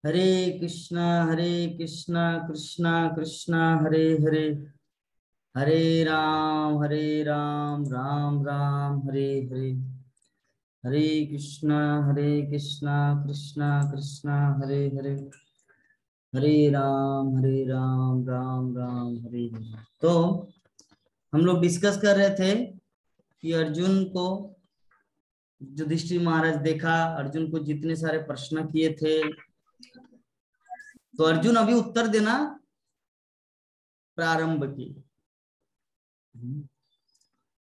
हरे कृष्णा कृष्णा कृष्णा हरे हरे, हरे राम राम राम हरे हरे, हरे कृष्णा कृष्णा कृष्णा हरे हरे, हरे राम राम राम हरे हरे। तो हम लोग डिस्कस कर रहे थे कि अर्जुन को युधिष्ठिर महाराज देखा, अर्जुन को जितने सारे प्रश्न किए थे, तो अर्जुन अभी उत्तर देना प्रारंभ किए।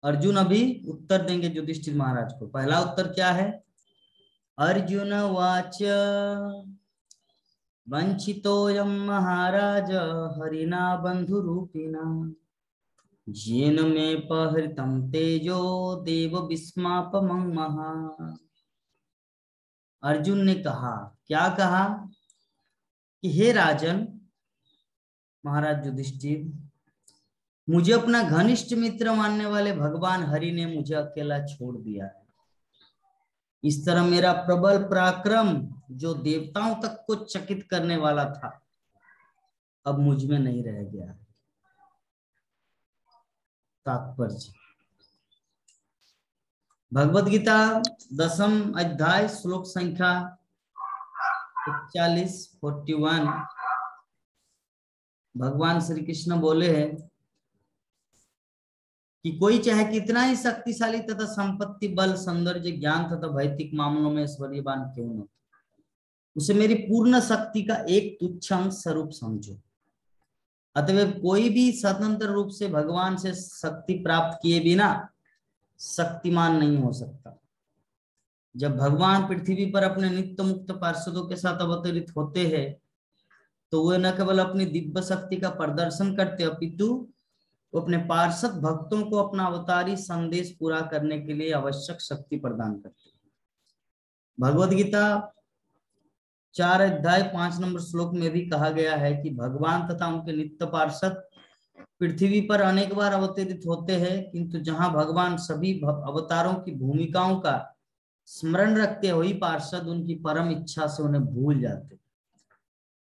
अर्जुन अभी उत्तर देंगे युधिष्ठिर महाराज को। पहला उत्तर क्या है? अर्जुन वाच वंचितोऽयं महाराज हरिणा बंधुरूपिणा येन मे पहृतं तेजो देव विस्मापमं महा। अर्जुन ने कहा, क्या कहा कि हे राजन महाराज युधिष्ठिर, मुझे अपना घनिष्ठ मित्र मानने वाले भगवान हरि ने मुझे अकेला छोड़ दिया है। इस तरह मेरा प्रबल पराक्रम जो देवताओं तक को चकित करने वाला था, अब मुझ में नहीं रह गया। तात्पर्य, भगवद गीता 10वीं अध्याय श्लोक संख्या 41 भगवान श्री कृष्ण बोले हैं कि कोई चाहे कितना ही शक्तिशाली तथा संपत्ति, बल, सौंदर्य, ज्ञान तथा भौतिक मामलों में ऐश्वर्यवान क्यों न, उसे मेरी पूर्ण शक्ति का एक तुच्छ अंश स्वरूप समझो। अतः कोई भी स्वतंत्र रूप से भगवान से शक्ति प्राप्त किए बिना शक्तिमान नहीं हो सकता। जब भगवान पृथ्वी पर अपने नित्य मुक्त पार्षदों के साथ अवतरित होते हैं, तो वे न केवल अपनी दिव्य शक्ति का प्रदर्शन करते, अपितु वो अपने पार्षद भक्तों को अपना अवतारी संदेश पूरा करने के लिए आवश्यक शक्ति प्रदान करते। भगवद गीता 4 अध्याय 5 नंबर श्लोक में भी कहा गया है कि भगवान तथा उनके नित्य पार्षद पृथ्वी पर अनेक बार अवतरित होते हैं, किंतु जहां भगवान सभी अवतारों की भूमिकाओं का स्मरण रखते हुए पार्षद उनकी परम इच्छा से उन्हें भूल जाते।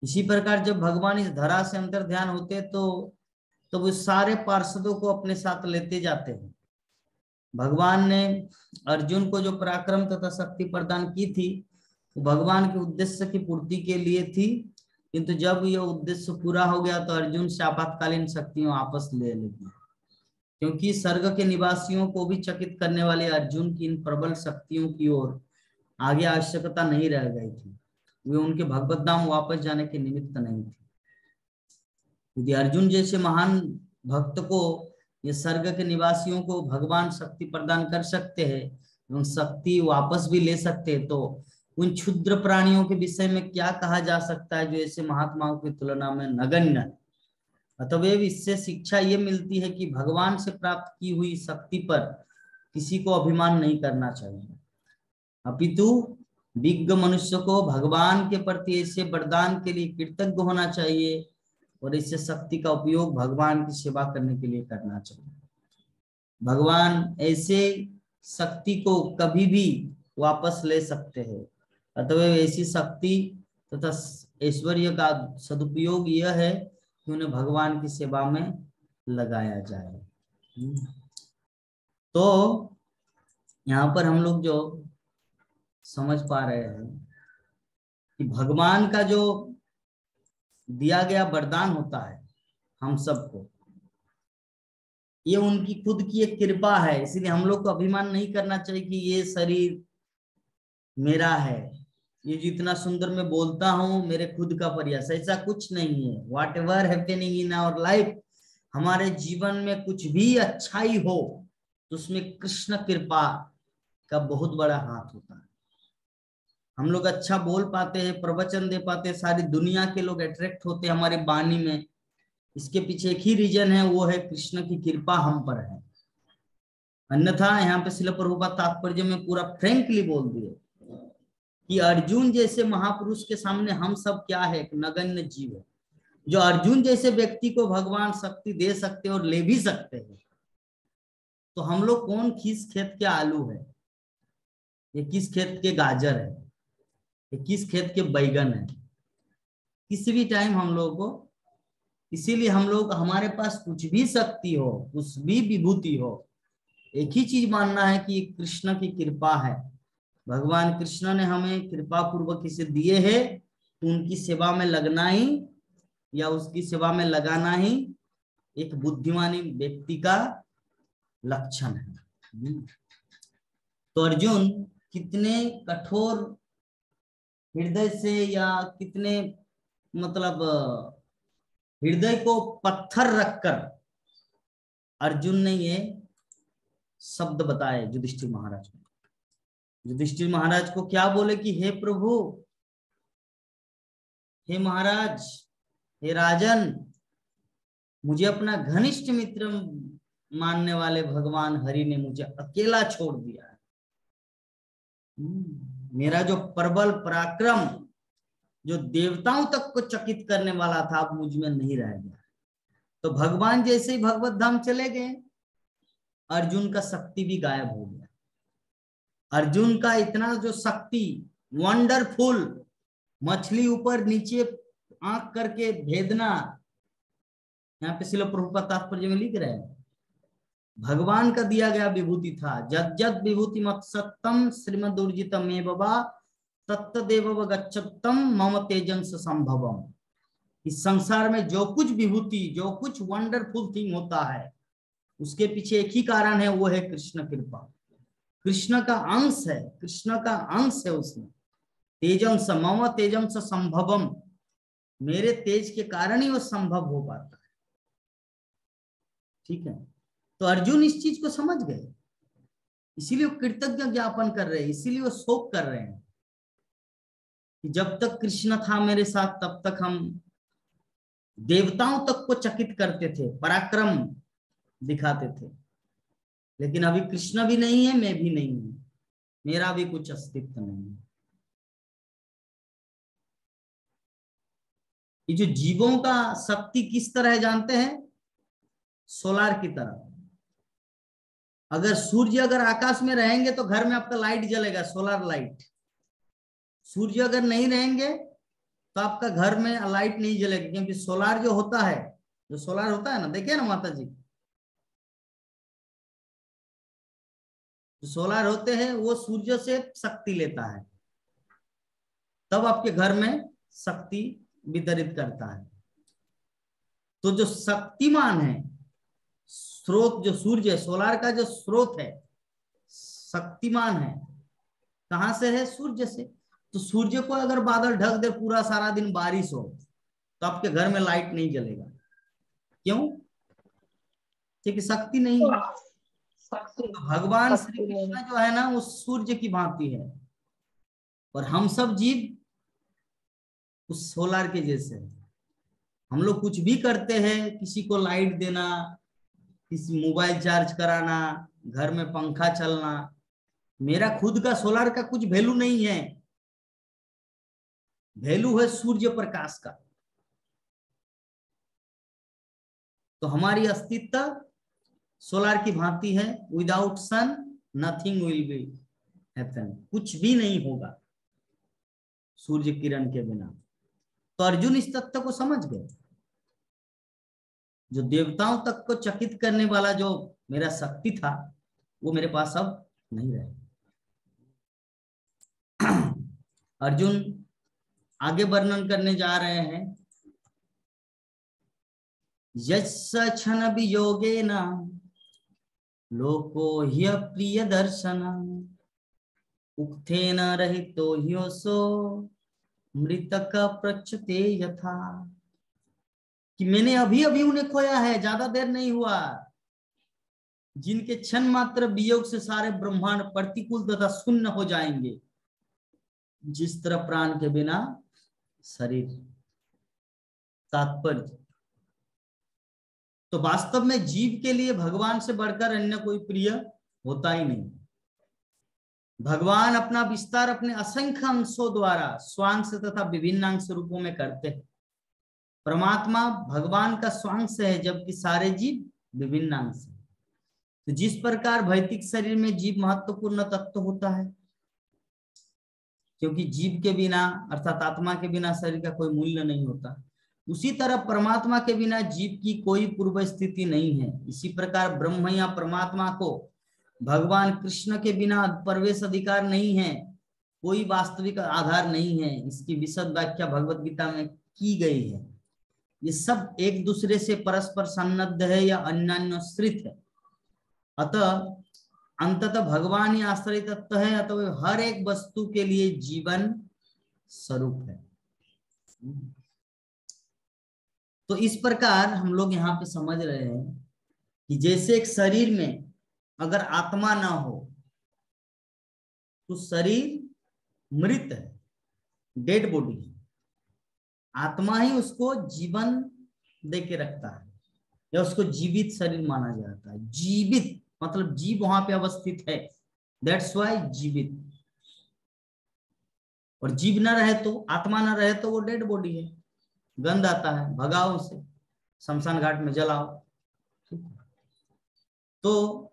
इसी प्रकार जब भगवान इस धरा से अंतर ध्यान होते तो वो सारे पार्षदों को अपने साथ लेते जाते हैं। भगवान ने अर्जुन को जो पराक्रम तथा शक्ति प्रदान की थी, वो भगवान के उद्देश्य की पूर्ति के लिए थी, किंतु जब यह उद्देश्य पूरा हो गया तो अर्जुन से आपातकालीन शक्तियों वापस ले लगी, क्योंकि स्वर्ग के निवासियों को भी चकित करने वाले अर्जुन की इन प्रबल शक्तियों की ओर आगे आवश्यकता नहीं रह गई थी। वे उनके भगवत धाम वापस जाने के निमित्त नहीं थे। यदि अर्जुन जैसे महान भक्त को ये स्वर्ग के निवासियों को भगवान शक्ति प्रदान कर सकते हैं एवं शक्ति वापस भी ले सकते हैं, तो उन क्षुद्र प्राणियों के विषय में क्या कहा जा सकता है जो ऐसे महात्माओं की तुलना में नगण्य है। अतएव इससे शिक्षा ये मिलती है कि भगवान से प्राप्त की हुई शक्ति पर किसी को अभिमान नहीं करना चाहिए, अपितु विज्ञ मनुष्य को भगवान के प्रति ऐसे वरदान के लिए कृतज्ञ होना चाहिए और इससे शक्ति का उपयोग भगवान की सेवा करने के लिए करना चाहिए। भगवान ऐसे शक्ति को कभी भी वापस ले सकते हैं, अतः ऐसी शक्ति तथा ऐश्वर्य का सदुपयोग यह है कि उन्हें भगवान की सेवा में लगाया जाए। तो यहाँ पर हम लोग जो समझ पा रहे हैं कि भगवान का जो दिया गया वरदान होता है हम सबको, ये उनकी खुद की एक कृपा है। इसलिए हम लोग को अभिमान नहीं करना चाहिए कि ये शरीर मेरा है, ये जितना सुंदर मैं बोलता हूं मेरे खुद का प्रयास, ऐसा कुछ नहीं है। Whatever happening in our life, हमारे जीवन में कुछ भी अच्छाई हो तो उसमें कृष्ण कृपा का बहुत बड़ा हाथ होता है। हम लोग अच्छा बोल पाते हैं, प्रवचन दे पाते हैं, सारी दुनिया के लोग अट्रैक्ट होते हैं हमारी वाणी में, इसके पीछे एक ही रीजन है, वो है कृष्ण की कृपा हम पर है। अन्यथा यहाँ पे श्रील प्रभुपाद तात्पर्य में पूरा फ्रैंकली बोल दिए कि अर्जुन जैसे महापुरुष के सामने हम सब क्या है, एक नगण्य जीव है। जो अर्जुन जैसे व्यक्ति को भगवान शक्ति दे सकते और ले भी सकते हैं, तो हम लोग कौन किस खेत के आलू है, ये किस खेत के गाजर है, ये किस खेत के बैगन है। किसी भी टाइम हम लोगों को, इसीलिए हम लोग, हमारे पास कुछ भी शक्ति हो, कुछ भी विभूति हो, एक ही चीज मानना है कि कृष्ण की कृपा है, भगवान कृष्ण ने हमें कृपा पूर्वक इसे दिए हैं, तो उनकी सेवा में लगना ही या उसकी सेवा में लगाना ही एक बुद्धिमानी व्यक्ति का लक्षण है। तो अर्जुन कितने कठोर हृदय से, या कितने मतलब हृदय को पत्थर रखकर अर्जुन ने ये शब्द बताए युधिष्ठिर महाराज को। युधिष्ठिर महाराज को क्या बोले कि हे प्रभु, हे महाराज, हे राजन, मुझे अपना घनिष्ठ मित्र मानने वाले भगवान हरि ने मुझे अकेला छोड़ दिया है। मेरा जो प्रबल पराक्रम, जो देवताओं तक को चकित करने वाला था, अब मुझ में नहीं रह गया। तो भगवान जैसे ही भगवत धाम चले गए, अर्जुन का शक्ति भी गायब हो गया। अर्जुन का इतना जो शक्ति, वंडरफुल, मछली ऊपर नीचे आंख करके भेदना, यहाँ पे शिल प्रभुपाद तात्पर्य में लिख रहे हैं, भगवान का दिया गया विभूति था। जद जद विभूति मत सत्तम श्रीमद उर्जितम मे बाबा तत्तदेव गच्छतम मम तेजंस संभवम। इस संसार में जो कुछ विभूति, जो कुछ वंडरफुल थिंग होता है, उसके पीछे एक ही कारण है, वो है कृष्ण कृपा। कृष्ण का अंश है, कृष्ण का अंश है उसमें। तेजंस मम तेजंस संभवम, मेरे तेज के कारण ही वो संभव हो पाता है। ठीक है, तो अर्जुन इस चीज को समझ गए, इसीलिए वो कृतज्ञ ज्ञापन कर रहे हैं, इसीलिए वो शोक कर रहे हैं कि जब तक कृष्ण था मेरे साथ, तब तक हम देवताओं तक को चकित करते थे, पराक्रम दिखाते थे, लेकिन अभी कृष्ण भी नहीं है, मैं भी नहीं हूं, मेरा भी कुछ अस्तित्व नहीं है। ये जो जीवों का शक्ति किस तरह जानते हैं? सोलार की तरह। अगर सूर्य अगर आकाश में रहेंगे तो घर में आपका लाइट जलेगा, सोलर लाइट। सूर्य अगर नहीं रहेंगे तो आपका घर में लाइट नहीं जलेगी, क्योंकि सोलार जो होता है, जो सोलार होता है ना, देखिए ना माता जी, जो सोलार होते हैं वो सूर्य से शक्ति लेता है, तब आपके घर में शक्ति वितरित करता है। तो जो शक्तिमान है, स्रोत जो सूर्य, सोलार का जो स्रोत है, शक्तिमान है, कहां से है? सूर्य से। तो सूर्य को अगर बादल ढक दे, पूरा सारा दिन बारिश हो, तो आपके घर में लाइट नहीं जलेगा। क्यों? क्योंकि शक्ति नहीं है। तो भगवान श्री कृष्ण जो है ना, वो सूर्य की भांति है, और हम सब जीव उस सोलार के जैसे हैं। हम लोग कुछ भी करते हैं, किसी को लाइट देना, किसी मोबाइल चार्ज कराना, घर में पंखा चलना, मेरा खुद का सोलार का कुछ वैल्यू नहीं है, वैल्यू है सूर्य प्रकाश का। तो हमारी अस्तित्व सोलार की भांति है, without sun nothing will be happen, कुछ भी नहीं होगा सूर्य किरण के बिना। तो अर्जुन इस तत्व को समझ गए, जो देवताओं तक को चकित करने वाला जो मेरा शक्ति था, वो मेरे पास अब नहीं रहे। अर्जुन आगे वर्णन करने जा रहे हैं, यस्य क्षण वियोगेन लोको ह्य प्रिय दर्शन उक्थेन रहितो ह्योसो मृतक प्रच्यते यथा। कि मैंने अभी अभी उन्हें खोया है, ज्यादा देर नहीं हुआ, जिनके क्षण मात्र वियोग से सारे ब्रह्मांड प्रतिकूल तथा शून्य हो जाएंगे, जिस तरह प्राण के बिना शरीर। तात्पर्य, तो वास्तव में जीव के लिए भगवान से बढ़कर अन्य कोई प्रिय होता ही नहीं। भगवान अपना विस्तार अपने असंख्य अंशों द्वारा स्वांश तथा विभिन्न अंश रूपों में करते हैं। परमात्मा भगवान का स्वांश है, जबकि सारे जीव विभिन्न अंश है। तो जिस प्रकार भौतिक शरीर में जीव महत्वपूर्ण तत्व होता है, क्योंकि जीव के बिना अर्थात आत्मा के बिना शरीर का कोई मूल्य नहीं होता। उसी तरह परमात्मा के बिना जीव की कोई पूर्व स्थिति नहीं है। इसी प्रकार ब्रह्म या परमात्मा को भगवान कृष्ण के बिना प्रवेश अधिकार नहीं है, कोई वास्तविक आधार नहीं है। इसकी विशद व्याख्या भगवत गीता में की गई है। ये सब एक दूसरे से परस्पर सन्नद्ध है या अन्योन्याश्रित है। अतः अंततः भगवान ही आश्रय तत्व है, अतः हर एक वस्तु के लिए जीवन स्वरूप है। तो इस प्रकार हम लोग यहाँ पे समझ रहे हैं कि जैसे एक शरीर में अगर आत्मा ना हो तो शरीर मृत है, डेड बॉडी है। आत्मा ही उसको जीवन दे के रखता है या उसको जीवित शरीर माना जाता है। जीवित मतलब जीव वहां पे अवस्थित है, दैट्स वाई जीवित। और जीव ना रहे तो, आत्मा ना रहे तो वो डेड बॉडी है, गंध आता है, भगाओ उसे, शमशान घाट में जलाओ। तो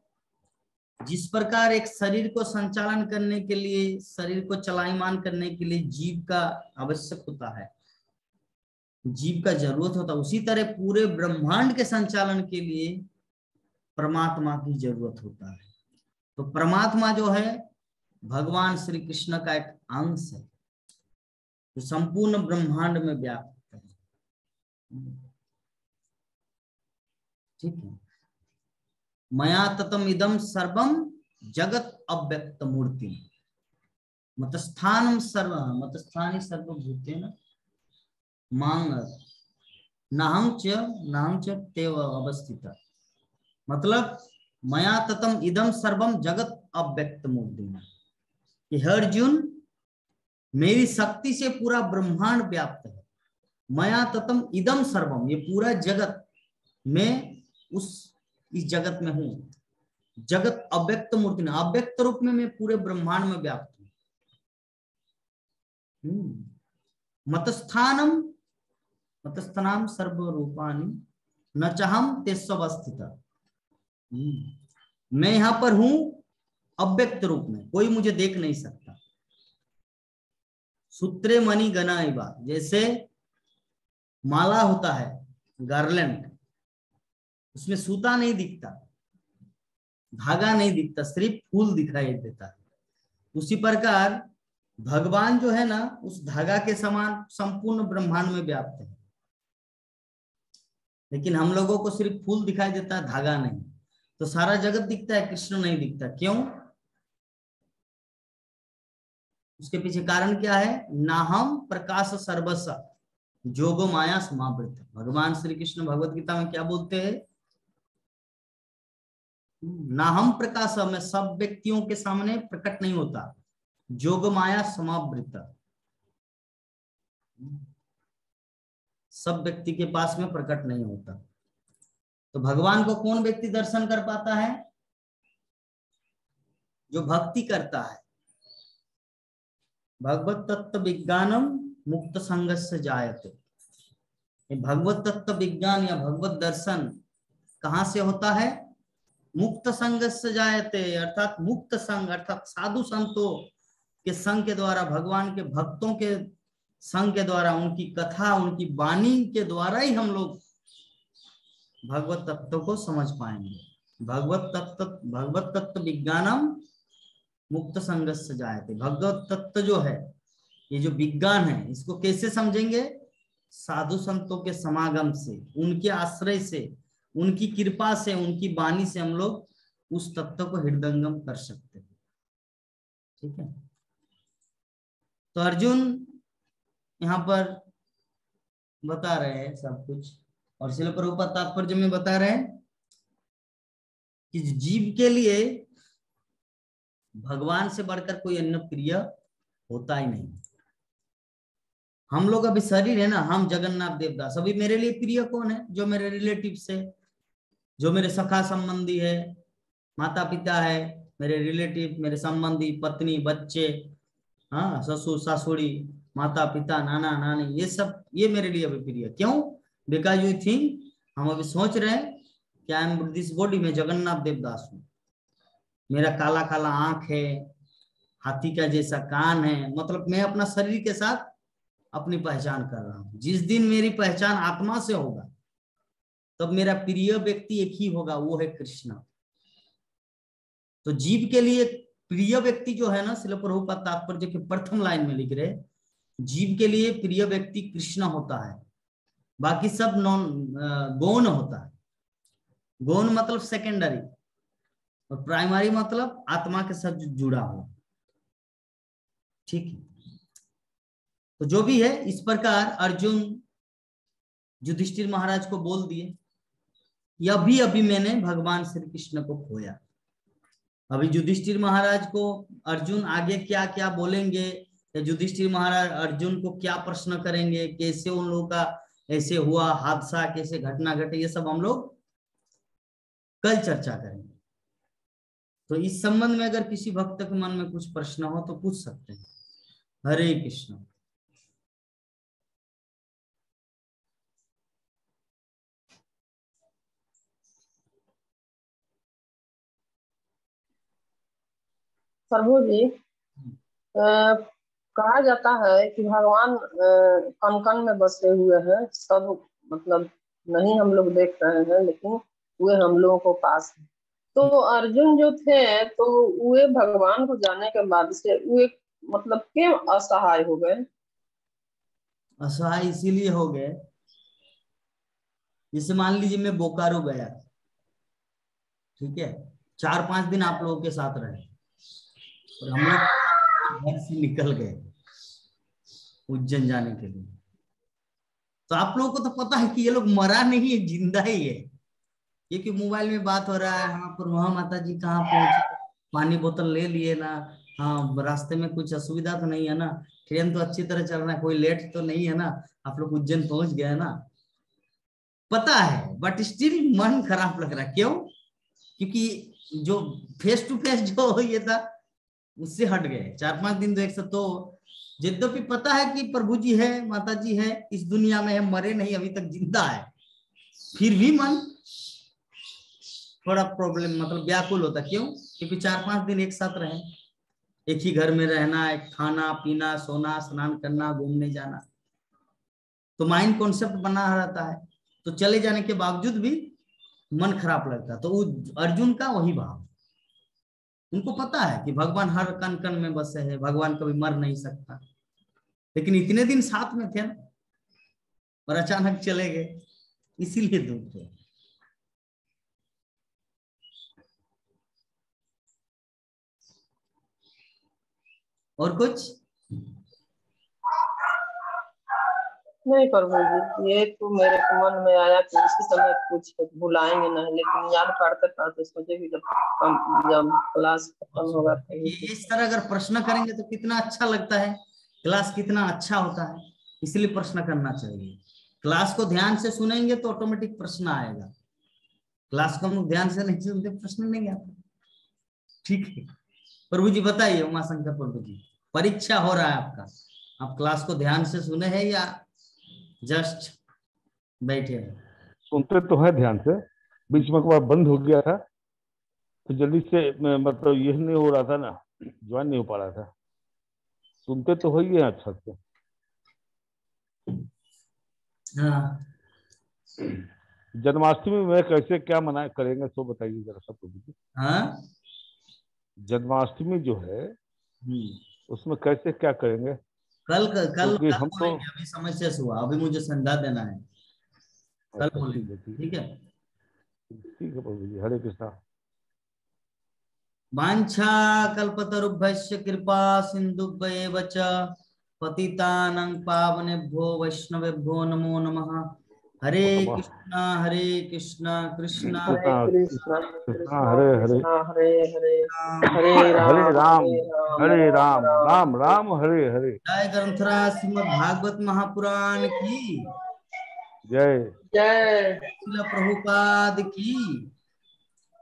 जिस प्रकार एक शरीर को संचालन करने के लिए, शरीर को चलायमान करने के लिए जीव का आवश्यक होता है, जीव का जरूरत होता है, उसी तरह पूरे ब्रह्मांड के संचालन के लिए परमात्मा की जरूरत होता है। तो परमात्मा जो है भगवान श्री कृष्ण का एक अंश है जो संपूर्ण ब्रह्मांड में व्याप्त है। ठीक है। मया ततम इदम सर्वम जगत अव्यक्त मूर्ति मतस्थानम सर्व मतस्थानी सर्वभूतेन मांग नाहं च तेव अवस्थित। मतलब मया ततम इदम सर्वम जगत अव्यक्त मूर्ति, हे अर्जुन मेरी शक्ति से पूरा ब्रह्मांड व्याप्त है। मया ततम इदम सर्वम, ये पूरा जगत, मैं इस जगत में हूं। जगत अव्यक्त मूर्ति, अव्यक्त रूप में मैं पूरे ब्रह्मांड में व्याप्त हूं। मतस्थानम मतस्थानम सर्वरूपाणि न चाहम तेस्वस्थित, मैं यहां पर हूं अव्यक्त रूप में, कोई मुझे देख नहीं सकता। सूत्रे मणि गना इवा, जैसे माला होता है गार्लैंड, उसमें सूता नहीं दिखता, धागा नहीं दिखता, सिर्फ फूल दिखाई देता है। उसी प्रकार भगवान जो है ना, उस धागा के समान संपूर्ण ब्रह्मांड में व्याप्त है। लेकिन हम लोगों को सिर्फ फूल दिखाई देता है, धागा नहीं। तो सारा जगत दिखता है, कृष्ण नहीं दिखता। क्यों? उसके पीछे कारण क्या है? नाहम प्रकाश सर्वस जोगो माया समावृत। भगवान श्री कृष्ण भगवत गीता में क्या बोलते हैं? नाहम प्रकाश, मैं सब व्यक्तियों के सामने प्रकट नहीं होता, जोग माया समावृत, सब व्यक्ति के पास में प्रकट नहीं होता। तो भगवान को कौन व्यक्ति दर्शन कर पाता है? जो भक्ति करता है। भगवत तत्व विज्ञानम मुक्त संगस्य जायते। भगवत तत्व विज्ञान या भगवत दर्शन कहां से होता है? मुक्त संगस्य जायते, अर्थात मुक्त संग, अर्थात साधु संतों के संग के द्वारा, भगवान के भक्तों के संग के द्वारा, उनकी कथा, उनकी वाणी के द्वारा ही हम लोग भगवत तत्व को समझ पाएंगे। भगवत तत्व विज्ञानम मुक्त संगस्य जायते। भगवत तत्व जो है, ये जो विज्ञान है, इसको कैसे समझेंगे? साधु संतों के समागम से, उनके आश्रय से, उनकी कृपा से, उनकी वाणी से हम लोग उस तत्व को हृदयंगम कर सकते हैं। ठीक है। तो अर्जुन यहाँ पर बता रहे हैं सब कुछ, और श्रील प्रभुपाद तात्पर्य में बता रहे हैं कि जीव के लिए भगवान से बढ़कर कोई अन्य प्रिय होता ही नहीं। हम लोग अभी शरीर है ना, हम जगन्नाथ देवदास, अभी मेरे लिए प्रिय कौन है? जो मेरे रिलेटिव से, जो मेरे सखा संबंधी है, माता पिता है, मेरे रिलेटिव, मेरे संबंधी, पत्नी, बच्चे, हाँ, ससुर सासुड़ी, माता पिता, नाना नानी, ये सब, ये मेरे लिए अभी प्रिय। क्यों? बिकॉज यू थिंक, हम अभी सोच रहे हैं कि आई एम दिस बॉडी में जगन्नाथ देवदास हूँ, मेरा काला काला आंख है, हाथी का जैसा कान है, मतलब मैं अपना शरीर के साथ अपनी पहचान कर रहा हूं। जिस दिन मेरी पहचान आत्मा से होगा तब मेरा प्रिय व्यक्ति एक ही होगा, वो है कृष्ण। तो जीव के लिए प्रिय व्यक्ति जो है ना, श्रील प्रभुपाद तात्पर्य के प्रथम लाइन में लिख रहे, जीव के लिए प्रिय व्यक्ति कृष्ण होता है, बाकी सब नॉन गौण होता है। गौण मतलब सेकेंडरी, और प्राइमरी मतलब आत्मा के साथ जुड़ा हुआ। ठीक है, तो जो भी है इस प्रकार अर्जुन युधिष्ठिर महाराज को बोल दिए कि अभी अभी मैंने भगवान श्री कृष्ण को खोया। अभी युधिष्ठिर महाराज को अर्जुन आगे क्या क्या बोलेंगे, या युधिष्ठिर महाराज अर्जुन को क्या प्रश्न करेंगे, कैसे उन लोगों का ऐसे हुआ हादसा, कैसे घटना घटे, ये सब हम लोग कल चर्चा करेंगे। तो इस संबंध में अगर किसी भक्त के मन में कुछ प्रश्न हो तो पूछ सकते हैं। हरे कृष्ण। प्रभु जी, कहा जाता है कि भगवान कण कण में बसे हुए हैं सब, मतलब नहीं हम लोग देख रहे हैं लेकिन वे हम लोगों को पास है। तो अर्जुन जो थे तो वे भगवान को जाने के बाद से वे मतलब क्यों असहाय हो गए? असहाय इसीलिए हो गए, जैसे मान लीजिए मैं बोकारो गया, ठीक है, 4-5 दिन आप लोगों के साथ रहे और हम लोग घर से निकल गए उज्जैन जाने के लिए, तो आप लोगों को तो पता है कि ये लोग मरा नहीं है, जिंदा ही है, क्योंकि मोबाइल में बात हो रहा है। हाँ पर वहाँ माता जी कहाँ पहुंचे, पानी बोतल ले लिए ना, हाँ रास्ते में कुछ असुविधा तो नहीं है ना, ट्रेन तो अच्छी तरह चल रहा है, कोई लेट तो नहीं है ना, आप लोग उज्जैन पहुंच गए ना, पता है, बट स्टिल मन खराब लग रहा है। क्यों? क्योंकि जो फेस टू फेस जो ये था उससे हट गए। 4-5 दिन तो एक साथ, तो यद्यपि पता है कि प्रभु जी है, माता जी है, इस दुनिया में है, मरे नहीं, अभी तक जिंदा है, फिर भी मन थोड़ा प्रॉब्लम, मतलब व्याकुल होता। क्यों? क्योंकि 4-5 दिन एक साथ रहे, एक ही घर में रहना, एक खाना पीना सोना स्नान करना घूमने जाना, तो माइंड कॉन्सेप्ट बना रहता है, तो चले जाने के बावजूद भी मन खराब लगता। तो अर्जुन का वही भाव, उनको पता है कि भगवान हर कण कण में बसे है, भगवान कभी मर नहीं सकता, लेकिन इतने दिन साथ में थे ना और अचानक चले गए, इसीलिए दुख है। और कुछ? नहीं प्रभु जी, ये तो मेरे को मन में आया कि इसी समय कुछ भुलाएंगे नहीं, लेकिन याद करते करते सोचे कि जब क्लास खत्म होगा तभी ये इस तरह अगर प्रश्न करेंगे तो कितना अच्छा लगता है, क्लास कितना अच्छा होता है, इसलिए प्रश्न करना चाहिए। क्लास को ध्यान से सुनेंगे तो ऑटोमेटिक प्रश्न आएगा, क्लास को हम लोग ध्यान से नहीं सुनते, प्रश्न नहीं आता। ठीक है, प्रभु जी बताइए, उमाशंकर प्रभु जी, परीक्षा हो रहा है आपका, आप क्लास को ध्यान से सुने हैं या जस्ट बैठे हैं? सुनते तो है ध्यान से, बीच में एक बार बंद हो गया था तो जल्दी से मतलब यह नहीं हो रहा था ना, ज्वाइन नहीं हो पा रहा था। सुनते तो हो ही है अच्छा से। हाँ, जन्माष्टमी में कैसे क्या मना करेंगे सो बताइए जरा सब प्रभु जी। हाँ, जन्माष्टमी जो है उसमें कैसे क्या करेंगे? कल कल कल क्योंकि कल हम तो बोलेंगे, अभी समस्या से हुआ, अभी मुझे संध्या देना है, कल अच्छा ठीक बोलेंगे। है ठीक ठीक है, ठीक है प्रभु जी, हरे कृष्णा। वाञ्छा कल्पतरुभ्यश्च कृपा सिन्धुभ्येव च पतितानां पावनेभ्यो वैष्णवेभ्यो नमो नमः। हरे कृष्णा कृष्णा कृष्णा हरे कृष्णा कृष्णा कृष्णा हरे हरे, कृष्णा हरे हरे, राम। हरे हरे राम राम हरे राम हरे राम राम राम राम हरे राम हरे हरे। जय ग्रंथराज श्रीमद् भागवत महापुराण की जय जय श्रील प्रभुपाद की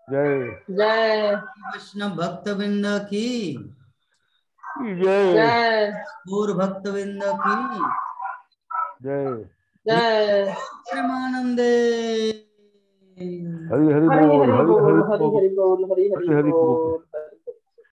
जय जय वैष्णव भक्तवृंद की जय जय गौर भक्तवृंद की जय। जय। प्रेमानंदे। हरि हरि हरि बोल, हरि हरि हरि बोल, हरि बोल, हरि बोल, हरि हरि हरि हरि बोल। बोल।